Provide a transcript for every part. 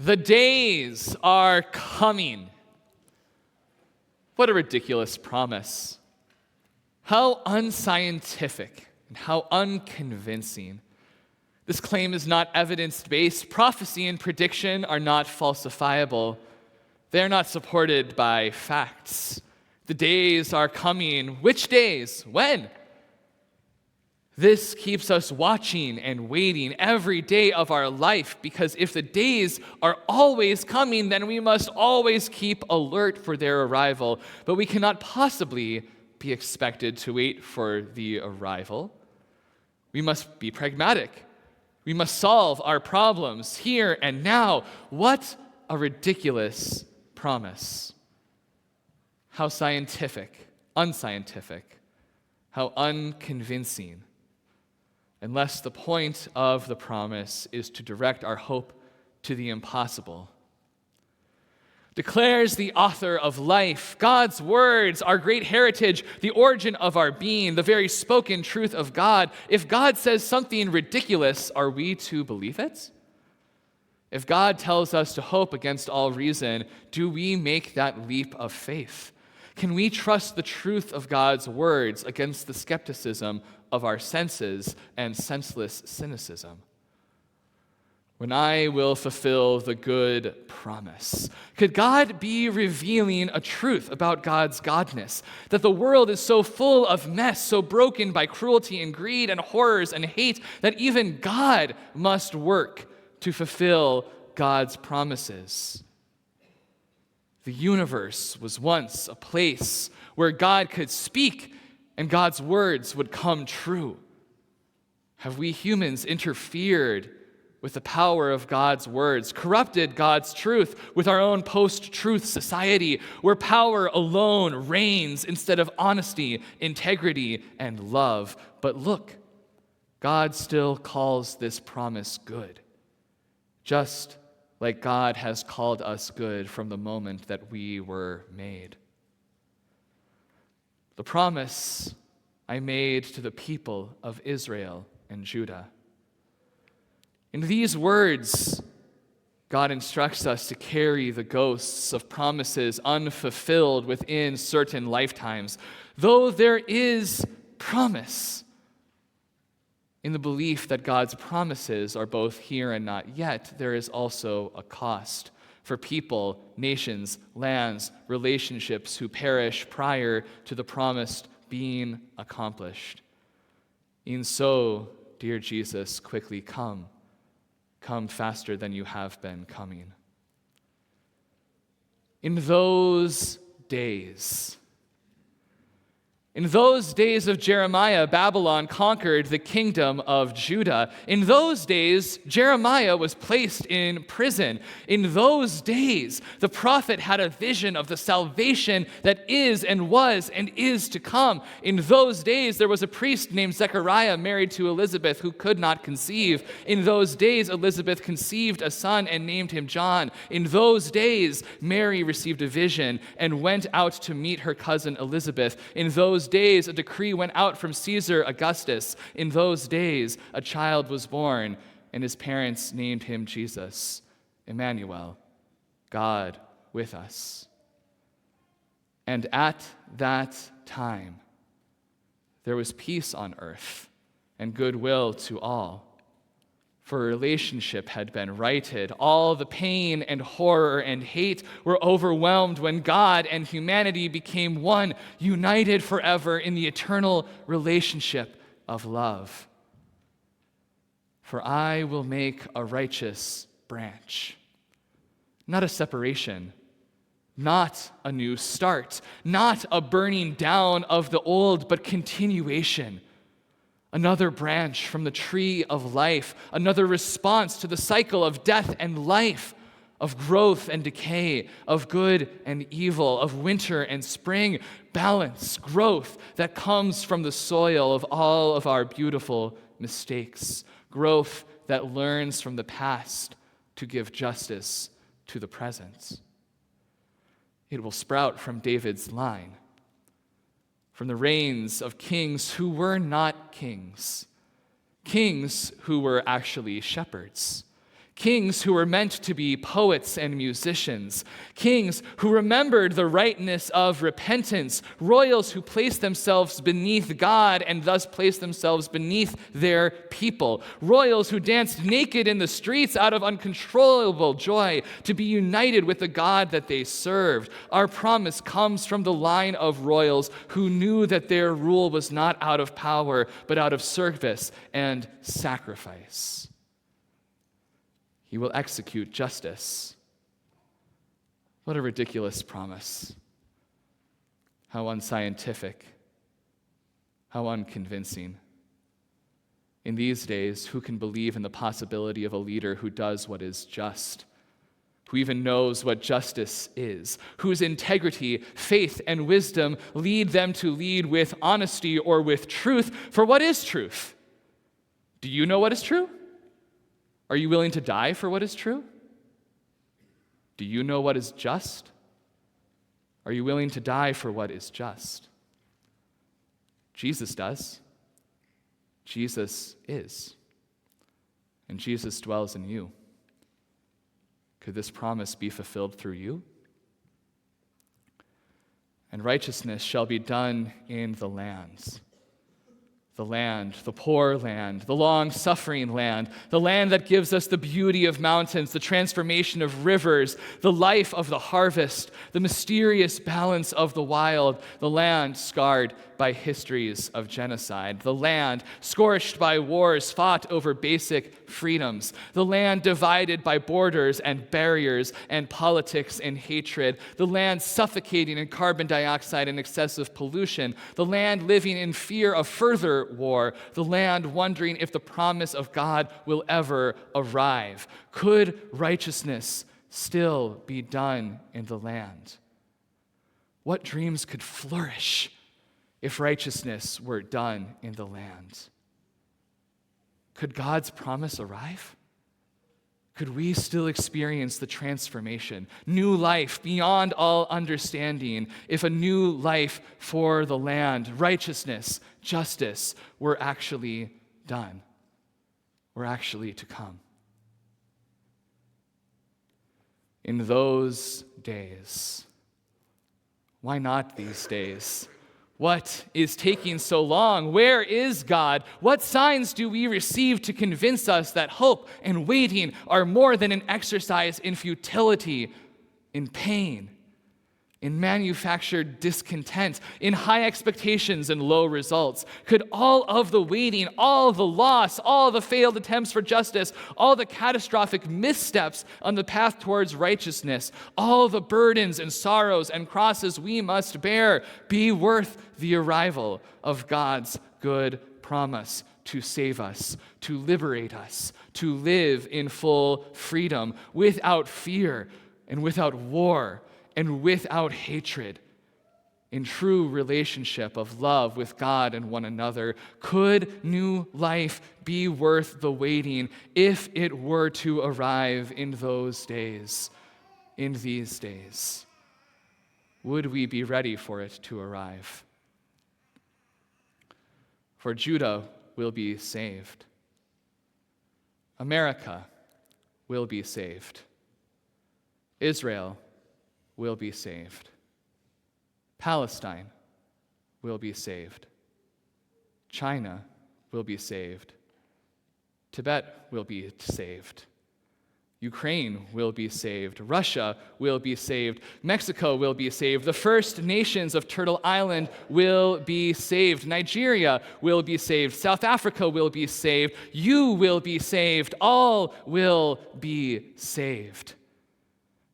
The days are coming. What a ridiculous promise. How unscientific and how unconvincing. This claim is not evidence-based. Prophecy and prediction are not falsifiable. They are not supported by facts. The days are coming. Which days? When? This keeps us watching and waiting every day of our life, because if the days are always coming, then we must always keep alert for their arrival. But we cannot possibly be expected to wait for the arrival. We must be pragmatic. We must solve our problems here and now. What a ridiculous promise. How scientific, unscientific, how unconvincing. Unless the point of the promise is to direct our hope to the impossible. Declares the author of life, God's words, our great heritage, the origin of our being, the very spoken truth of God. If God says something ridiculous, are we to believe it? If God tells us to hope against all reason, do we make that leap of faith? Can we trust the truth of God's words against the skepticism of our senses and senseless cynicism? When I will fulfill the good promise. Could God be revealing a truth about God's godness? That the world is so full of mess, so broken by cruelty and greed and horrors and hate, that even God must work to fulfill God's promises. The universe was once a place where God could speak and God's words would come true. Have we humans interfered with the power of God's words, corrupted God's truth with our own post-truth society where power alone reigns instead of honesty, integrity, and love? But look, God still calls this promise good, just like God has called us good from the moment that we were made. The promise I made to the people of Israel and Judah. In these words, God instructs us to carry the ghosts of promises unfulfilled within certain lifetimes. Though there is promise in the belief that God's promises are both here and not yet, there is also a cost for people, nations, lands, relationships who perish prior to the promised being accomplished. E'en so, dear Jesus, quickly come. Come faster than you have been coming. In those days of Jeremiah, Babylon conquered the kingdom of Judah. In those days, Jeremiah was placed in prison. In those days, the prophet had a vision of the salvation that is and was and is to come. In those days, there was a priest named Zechariah married to Elizabeth who could not conceive. In those days, Elizabeth conceived a son and named him John. In those days, Mary received a vision and went out to meet her cousin Elizabeth. In those days, a decree went out from Caesar Augustus. In those days, a child was born, and his parents named him Jesus, Emmanuel, God with us. And at that time, there was peace on earth and goodwill to all. For relationship had been righted. All the pain and horror and hate were overwhelmed when God and humanity became one, united forever in the eternal relationship of love. For I will make a righteous branch, not a separation, not a new start, not a burning down of the old, but continuation. Another branch from the tree of life, another response to the cycle of death and life, of growth and decay, of good and evil, of winter and spring, balance, growth that comes from the soil of all of our beautiful mistakes, growth that learns from the past to give justice to the present. It will sprout from David's line, from the reigns of kings who were not kings, kings who were actually shepherds, Kings who were meant to be poets and musicians, kings who remembered the rightness of repentance, royals who placed themselves beneath God and thus placed themselves beneath their people, royals who danced naked in the streets out of uncontrollable joy to be united with the God that they served. Our promise comes from the line of royals who knew that their rule was not out of power, but out of service and sacrifice. He will execute justice. What a ridiculous promise. How unscientific. How unconvincing. In these days, who can believe in the possibility of a leader who does what is just, who even knows what justice is, whose integrity, faith, and wisdom lead them to lead with honesty or with truth? For what is truth? Do you know what is true? Are you willing to die for what is true? Do you know what is just? Are you willing to die for what is just? Jesus does. Jesus is. And Jesus dwells in you. Could this promise be fulfilled through you? And righteousness shall be done in the lands. The land, the poor land, the long-suffering land, the land that gives us the beauty of mountains, the transformation of rivers, the life of the harvest, the mysterious balance of the wild, the land scarred by histories of genocide, the land scorched by wars fought over basic freedoms, the land divided by borders and barriers and politics and hatred, the land suffocating in carbon dioxide and excessive pollution, the land living in fear of further war, the land wondering if the promise of God will ever arrive. Could righteousness still be done in the land? What dreams could flourish if righteousness were done in the land? Could God's promise arrive? Could we still experience the transformation, new life beyond all understanding, if a new life for the land, righteousness, justice, were actually done, were actually to come? In those days, why not these days? What is taking so long? Where is God? What signs do we receive to convince us that hope and waiting are more than an exercise in futility, in pain, in manufactured discontent, in high expectations and low results? Could all of the waiting, all the loss, all the failed attempts for justice, all the catastrophic missteps on the path towards righteousness, all the burdens and sorrows and crosses we must bear be worth the arrival of God's good promise to save us, to liberate us, to live in full freedom, without fear and without war and without hatred, in true relationship of love with God and one another? Could new life be worth the waiting if it were to arrive in those days, in these days? Would we be ready for it to arrive? For Judah will be saved. America will be saved. Israel will be saved. Palestine will be saved. China will be saved. Tibet will be saved. Ukraine will be saved. Russia will be saved. Mexico will be saved. The First Nations of Turtle Island will be saved. Nigeria will be saved. South Africa will be saved. You will be saved. All will be saved.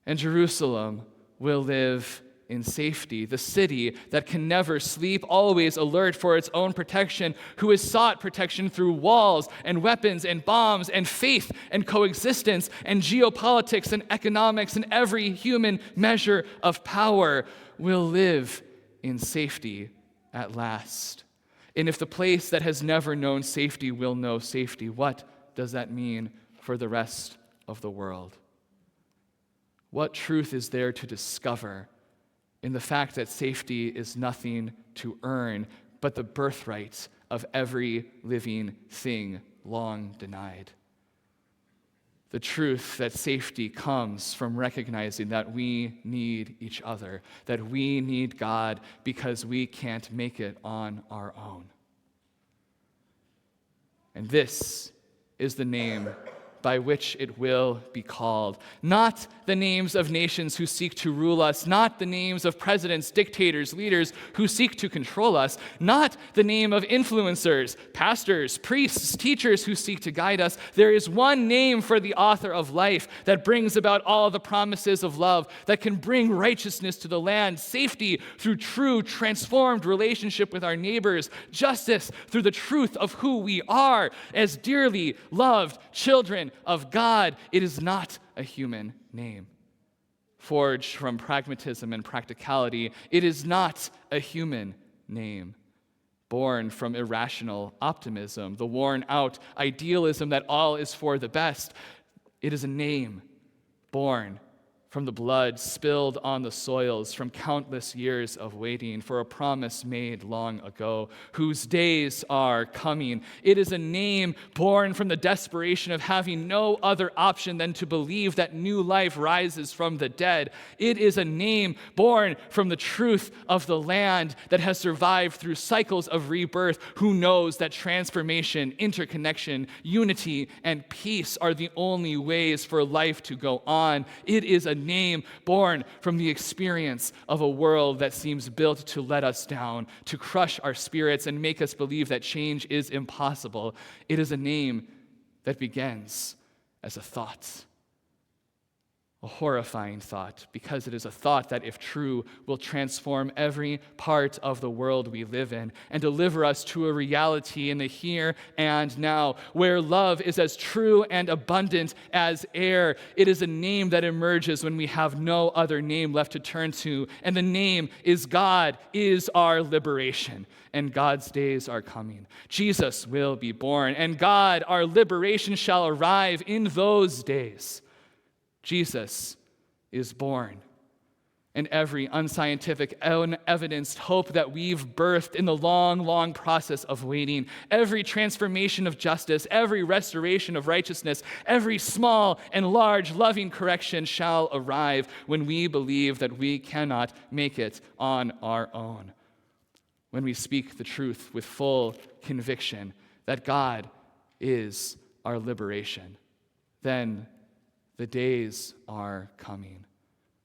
And Jerusalem will live in safety, the city that can never sleep, always alert for its own protection, who has sought protection through walls and weapons and bombs and faith and coexistence and geopolitics and economics and every human measure of power, will live in safety at last. And if the place that has never known safety will know safety, what does that mean for the rest of the world? What truth is there to discover in the fact that safety is nothing to earn, but the birthright of every living thing long denied? the truth that safety comes from recognizing that we need each other, that we need God because we can't make it on our own. And this is the name by which it will be called. Not the names of nations who seek to rule us, not the names of presidents, dictators, leaders who seek to control us, not the name of influencers, pastors, priests, teachers who seek to guide us. There is one name for the author of life that brings about all the promises of love, that can bring righteousness to the land, safety through true, transformed relationship with our neighbors, justice through the truth of who we are as dearly loved children of God. It is not a human name. Forged from pragmatism and practicality, it is not a human name. Born from irrational optimism, the worn-out idealism that all is for the best, it is a name born from the blood spilled on the soils from countless years of waiting for a promise made long ago, whose days are coming. It is a name born from the desperation of having no other option than to believe that new life rises from the dead. It is a name born from the truth of the land that has survived through cycles of rebirth, who knows that transformation, interconnection, unity, and peace are the only ways for life to go on. It is a name born from the experience of a world that seems built to let us down, to crush our spirits and make us believe that change is impossible. It is a name that begins as a thought, a horrifying thought, because it is a thought that, if true, will transform every part of the world we live in and deliver us to a reality in the here and now, where love is as true and abundant as air. It is a name that emerges when we have no other name left to turn to, and the name is God is our liberation, and God's days are coming. Jesus will be born, and God, our liberation, shall arrive in those days. Jesus is born, and every unscientific, unevidenced hope that we've birthed in the long, long process of waiting, every transformation of justice, every restoration of righteousness, every small and large loving correction shall arrive when we believe that we cannot make it on our own. When we speak the truth with full conviction that God is our liberation, then the days are coming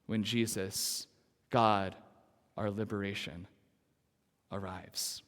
when Jesus, God, our liberation, arrives.